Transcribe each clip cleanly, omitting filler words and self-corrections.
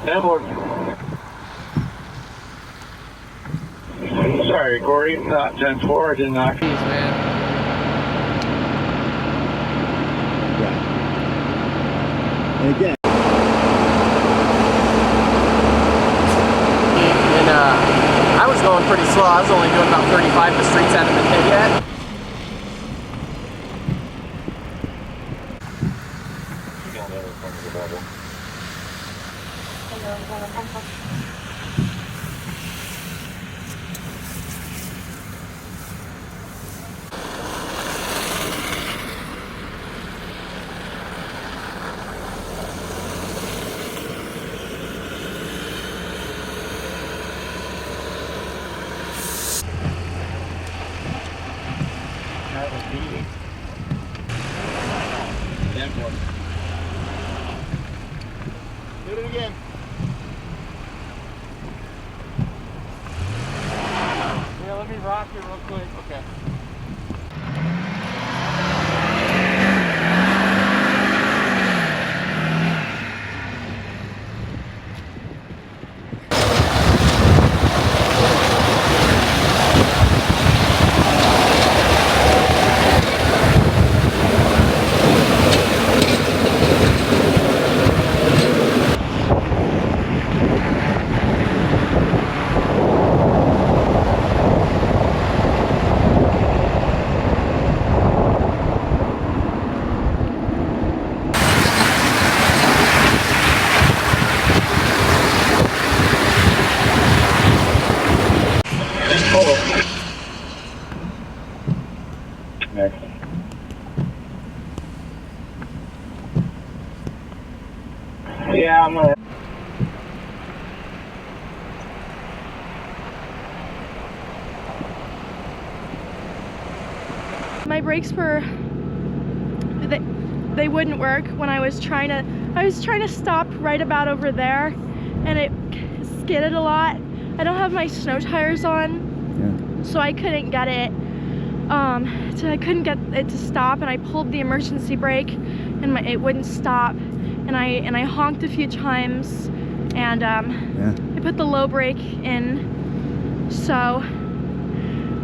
Davenport. Sorry, Corey, not 10-4, I did not. Jeez, man. Yeah. And again. And I was going pretty slow. I was only doing about 35. The streets hadn't been hit yet. Do it again. Yeah, let me rock it real quick. Okay. Next. Yeah, I'm gonna. My brakes were, they wouldn't work when I was trying to stop right about over there, and it skidded a lot. I don't have my snow tires on, so I couldn't get it. I couldn't get it to stop, and I pulled the emergency brake, and it wouldn't stop. And I honked a few times, and I put the low brake in. So,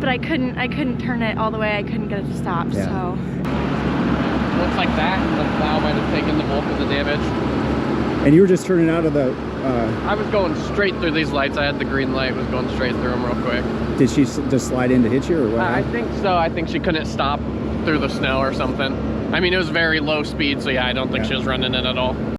but I couldn't turn it all the way. I couldn't get it to stop. Yeah. So Looks like that. The plow might have taken the bulk of the damage. And you were just turning out of the. I was going straight through these lights. I had the green light. Was going straight through them real quick. Did she just slide in to hit you, or what? I think so. I think she couldn't stop through the snow or something. I mean, it was very low speed, so yeah, I don't think she was running it at all.